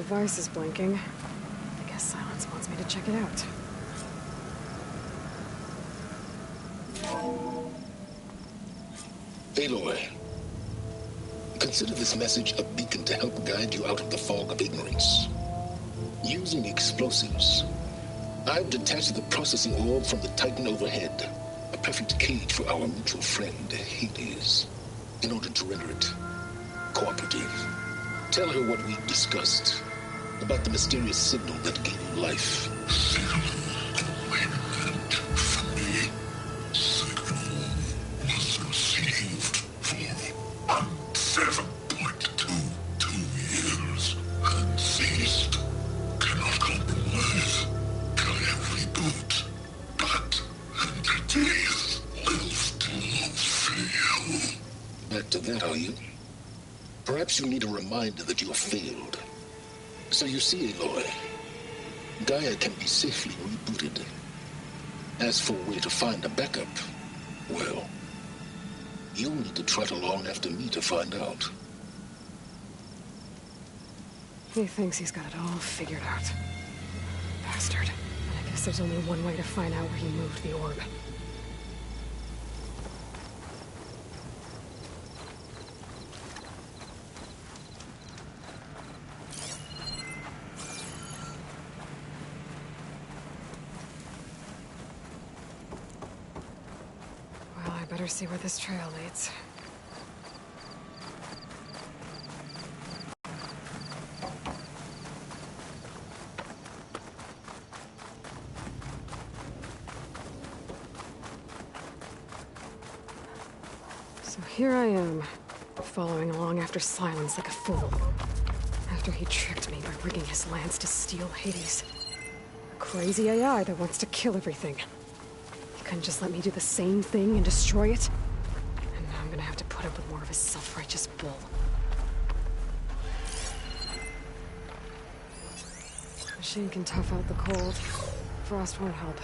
device is blinking. I guess Silence wants me to check it out. Aloy, consider this message a beacon to help guide you out of the fog of ignorance. Using explosives, I've detached the processing orb from the Titan overhead, a perfect cage for our mutual friend, Hades, in order to render it cooperative. Tell her what we've discussed about the mysterious signal that gave you life. Perhaps you need a reminder that you have failed. So you see, Aloy, Gaia can be safely rebooted. As for where to find a backup, well, you'll need to trot along after me to find out. He thinks he's got it all figured out. Bastard. And I guess there's only one way to find out where he moved the orb. Better see where this trail leads. So here I am, following along after Silence like a fool. After he tricked me by rigging his lance to steal Hades. A crazy AI that wants to kill everything. Couldn't just let me do the same thing and destroy it? And now I'm gonna have to put up with more of his self-righteous bull. Machine can tough out the cold. Frost won't help.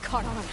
Caught on.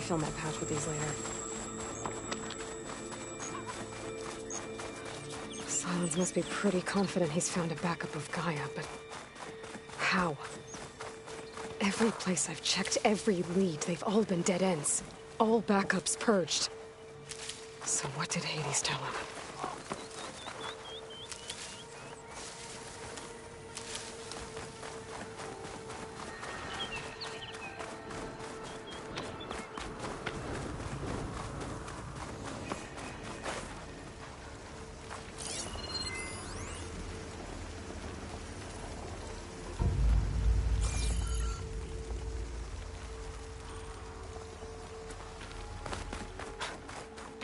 fill my pouch with these later. Silence must be pretty confident he's found a backup of Gaia, but how? Every place I've checked, every lead, they've all been dead ends. All backups purged. So what did Hades tell him?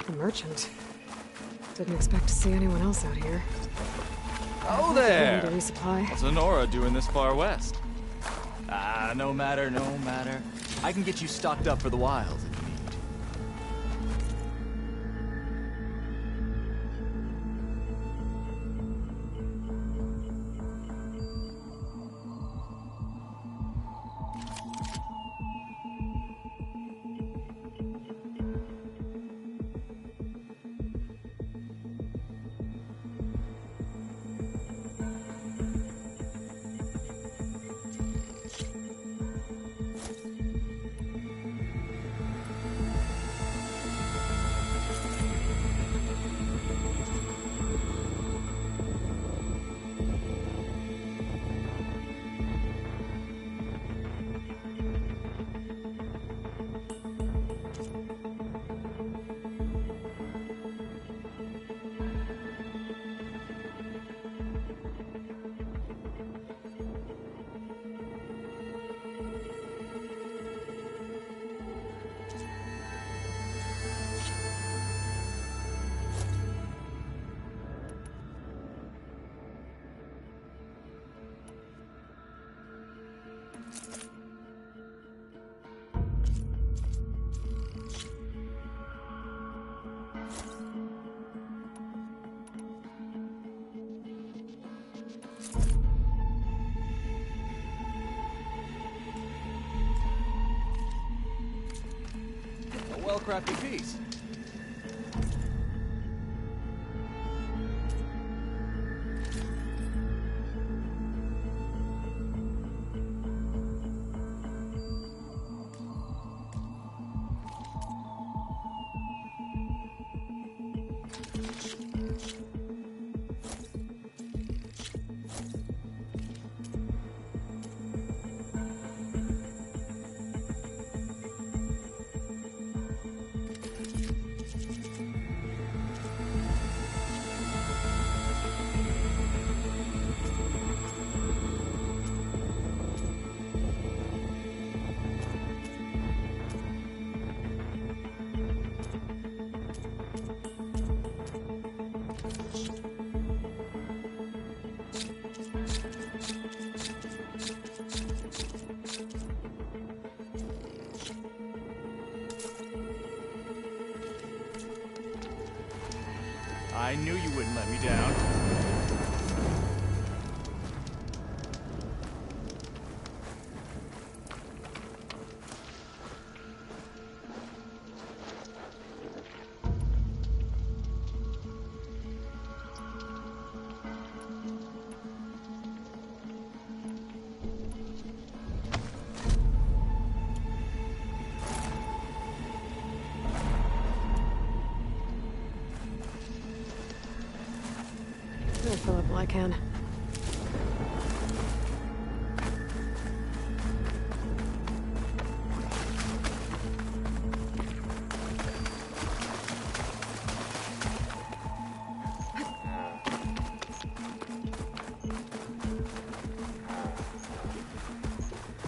A merchant. Didn't expect to see anyone else out here. Oh there! To resupply. What's Honora doing this far west? No matter, no matter. I can get you stocked up for the wild if you need. A well-crafted piece. I knew you wouldn't let me down. I'll fill up all I can.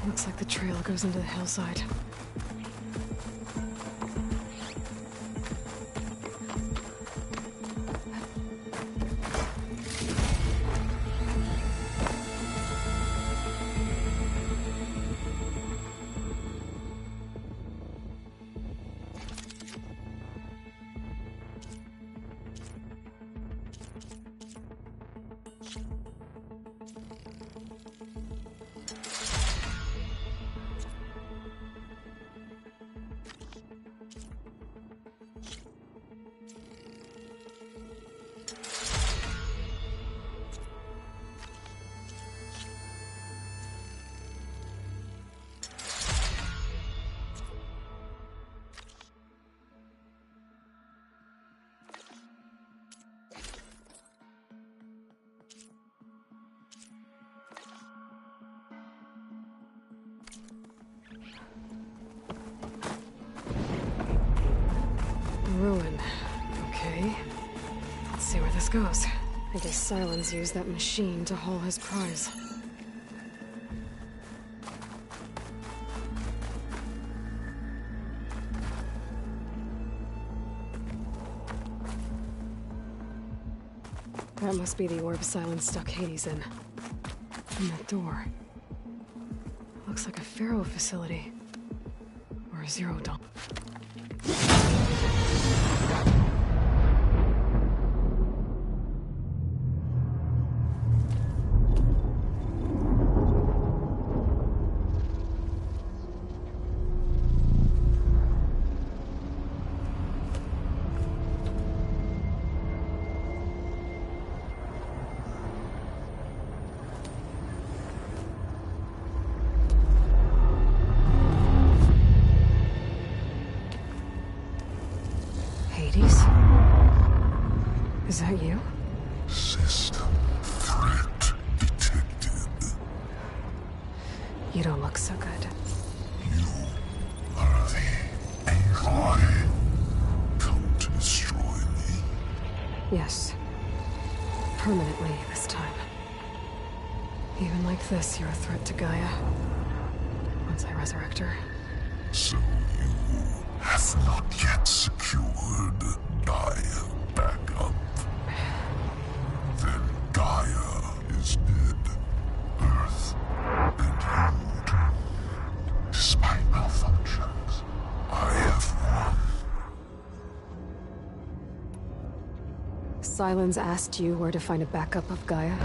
Looks like the trail goes into the hillside. goes. I guess Sylens used that machine to haul his prize. That must be the orb Sylens stuck Hades in. And that door. Looks like a Pharaoh facility. Or a Zero Dawn. Is that you? System threat detected. You don't look so good. You are the Aloy. Come to destroy me. Yes. Permanently this time. Even like this, you're a threat to Gaia. Once I resurrect her. So you have not yet secured Gaia back up. Then Gaia is dead. Earth and you too. Despite malfunctions, I have won. Sylens asked you where to find a backup of Gaia?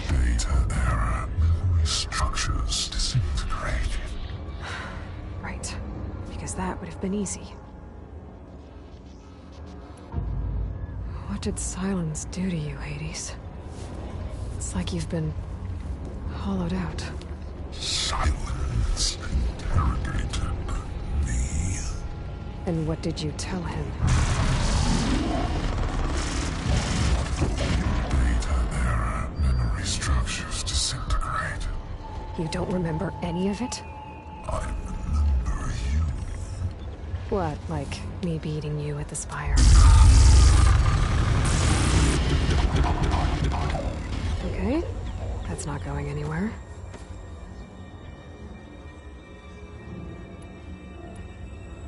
Data error. Memory structures disintegrated. Right. Because that would have been easy. What did Sylens do to you, Hades? It's like you've been hollowed out. Silence interrogated me. And what did you tell him? Data error. Memory structures disintegrated. You don't remember any of it? I remember you. What, like me beating you at the Spire? Okay, that's not going anywhere.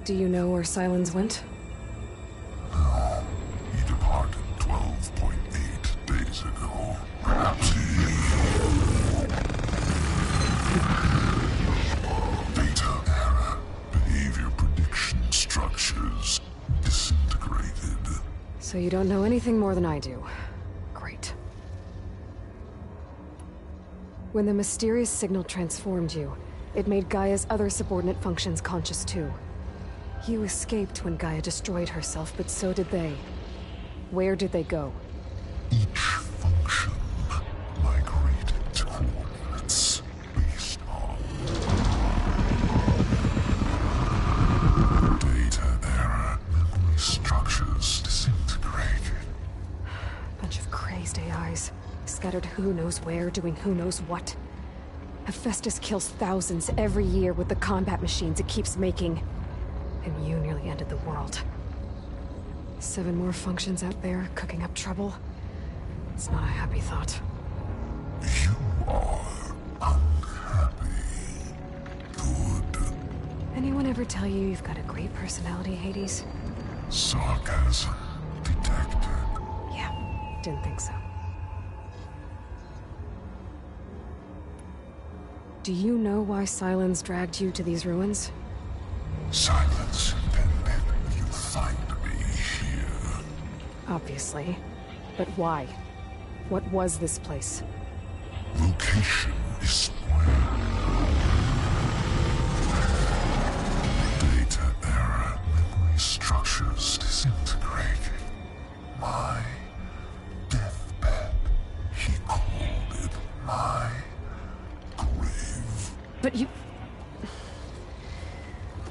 Do you know where Sylens went? No, he departed 12.8 days ago. Perhaps he... Data error. Behavior prediction structures disintegrated. So you don't know anything more than I do. Great. When the mysterious signal transformed you, it made Gaia's other subordinate functions conscious too. You escaped when Gaia destroyed herself, but so did they. Where did they go? Each function migrated to coordinates based on data error. Memory structures disintegrated. Bunch of crazed AIs, scattered who knows where, doing who knows what. Hephaestus kills thousands every year with the combat machines it keeps making. And you nearly ended the world. 7 more functions out there, cooking up trouble. It's not a happy thought. You are unhappy. Good. Anyone ever tell you you've got a great personality, Hades? Sarcasm detected. Yeah, didn't think so. Do you know why Sylens dragged you to these ruins? Silence impended. You find me here. Obviously. But why? What was this place? Location is spoiled. Data error. Memory structures disintegrated. My deathbed. He called it my grave. But you...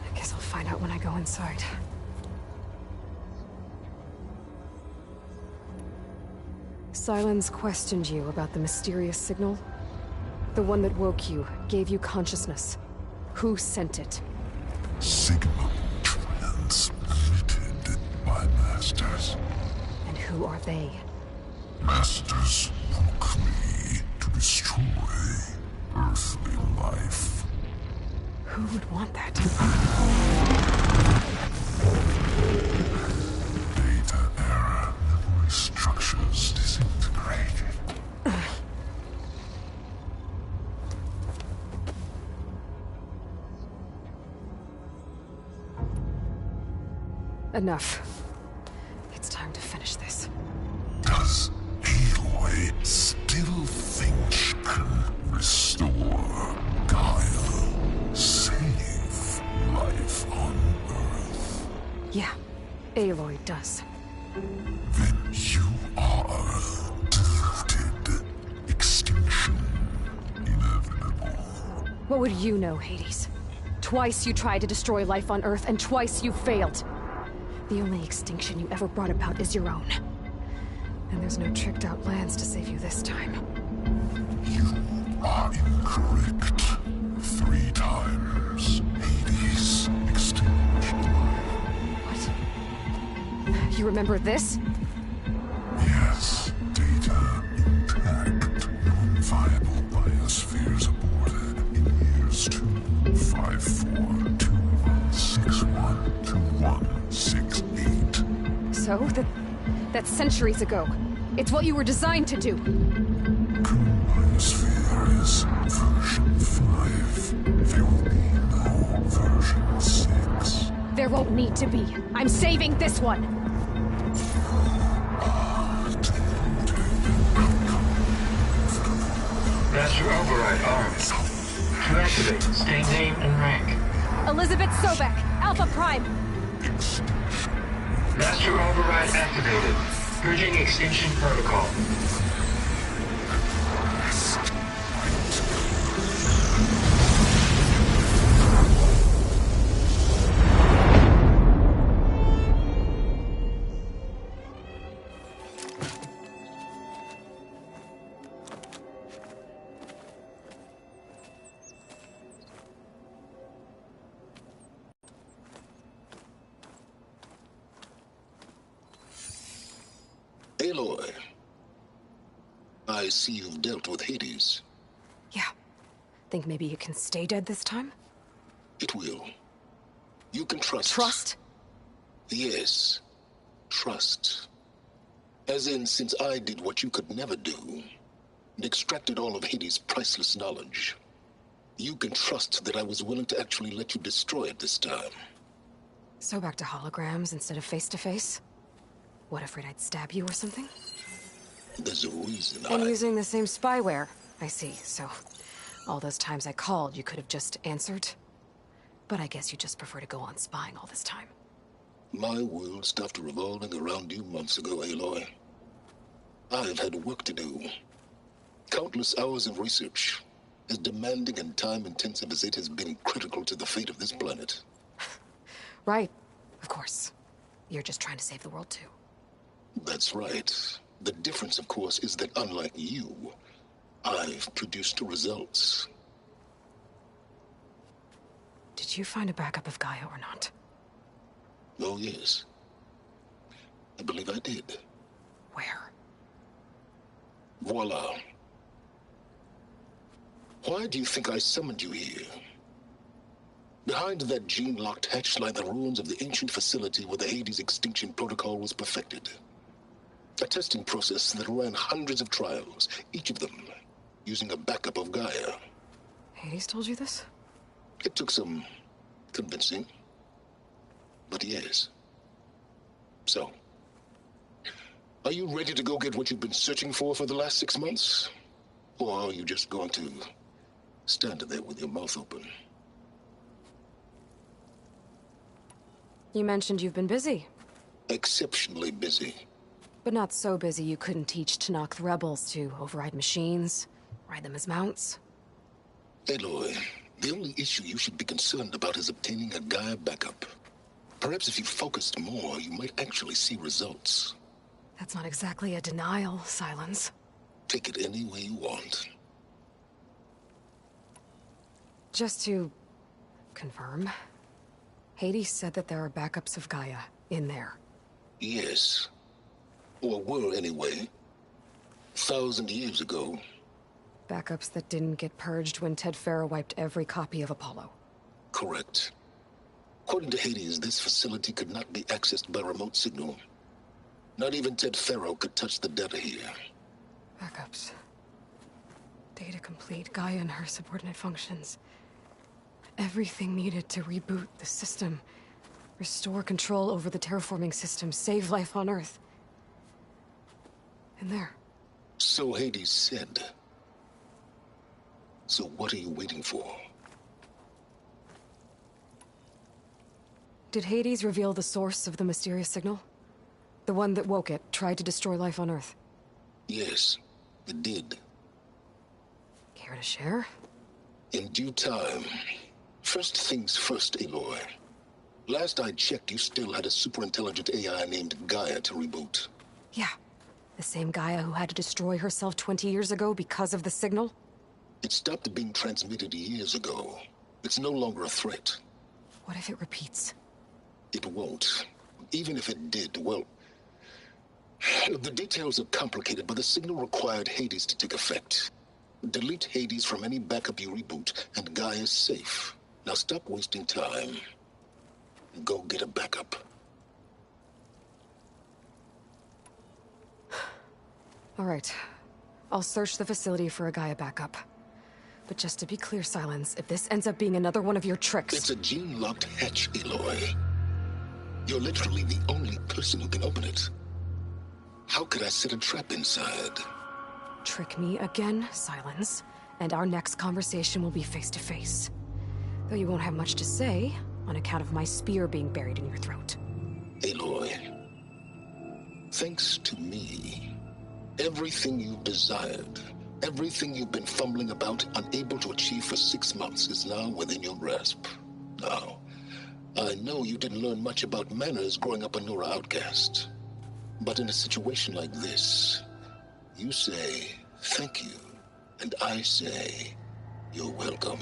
I guess I'll find out when I go inside. Sylens questioned you about the mysterious signal? The one that woke you, gave you consciousness. Who sent it? Signal transmitted. who are they? Masters book me to destroy earthly life. Who would want that? Data error, memory structures disintegrating. Enough. It's time to finish this. Does Aloy still think she can restore Gaia, save life on Earth? Yeah, Aloy does. Then you are deluded. Extinction inevitable. What would you know, Hades? Twice you tried to destroy life on Earth, and twice you failed. The only extinction you ever brought about is your own. And there's no tricked-out lands to save you this time. You are incorrect. 3 times. Hades extinguished life. What? You remember this? Yes, data intact. Non-viable biospheres aborted in years 254, 2161, 2168. So, that's centuries ago. It's what you were designed to do. Biosphere is version 5. There will be no version 6. There won't need to be. I'm saving this one. Master override armed. To activate, state name and rank. Elizabeth Sobek, Alpha Prime. Master override activated. Purging extinction protocol. Aloy, I see you've dealt with Hades. Yeah. Think maybe you can stay dead this time? It will. You can trust. Trust? Yes. Trust. As in, since I did what you could never do, and extracted all of Hades' priceless knowledge, you can trust that I was willing to actually let you destroy it this time. So back to holograms instead of face-to-face? What, afraid I'd stab you or something? There's a reason And using the same spyware. I see, so all those times I called, you could have just answered? But I guess you just prefer to go on spying all this time. My world stopped revolving around you months ago, Aloy. I've had work to do. Countless hours of research, as demanding and time-intensive as it has been critical to the fate of this planet. Right, of course. You're just trying to save the world, too. That's right. The difference, of course, is that unlike you, I've produced results. Did you find a backup of Gaia or not? Oh, yes. I believe I did. Where? Voila. Why do you think I summoned you here? Behind that gene-locked hatch lie the ruins of the ancient facility where the Hades extinction protocol was perfected. A testing process that ran hundreds of trials, each of them using a backup of Gaia. Hades told you this? It took some convincing, but yes. So, are you ready to go get what you've been searching for the last 6 months? Or are you just going to stand there with your mouth open? You mentioned you've been busy. Exceptionally busy. But not so busy you couldn't teach Tenakth the rebels to override machines, ride them as mounts. Aloy, the only issue you should be concerned about is obtaining a Gaia backup. Perhaps if you focused more, you might actually see results. That's not exactly a denial, Silence. Take it any way you want. Just to confirm, Hades said that there are backups of Gaia in there. Yes. Or were anyway. 1,000 years ago. Backups that didn't get purged when Ted Farrow wiped every copy of Apollo. Correct. According to Hades, this facility could not be accessed by remote signal. Not even Ted Farrow could touch the data here. Backups. Data complete, Gaia and her subordinate functions. Everything needed to reboot the system. Restore control over the terraforming system, save life on Earth. And there. So Hades said. So what are you waiting for? Did Hades reveal the source of the mysterious signal? The one that woke it, tried to destroy life on Earth? Yes, it did. Care to share? In due time. First things first, Aloy. Last I checked, you still had a superintelligent AI named Gaia to reboot. Yeah. The same Gaia who had to destroy herself 20 years ago because of the signal? It stopped being transmitted years ago. It's no longer a threat. What if it repeats? It won't. Even if it did, well... The details are complicated, but the signal required Hades to take effect. Delete Hades from any backup you reboot, and Gaia's safe. Now stop wasting time. Go get a backup. All right. I'll search the facility for a Gaia backup. But just to be clear, Silence, if this ends up being another one of your tricks... It's a gene-locked hatch, Aloy. You're literally the only person who can open it. How could I set a trap inside? Trick me again, Silence, and our next conversation will be face-to-face. Though you won't have much to say, on account of my spear being buried in your throat. Aloy, thanks to me, everything you've desired, everything you've been fumbling about, unable to achieve for 6 months, is now within your grasp. Now, I know you didn't learn much about manners growing up a Nora outcast. But in a situation like this, you say, thank you, and I say, you're welcome.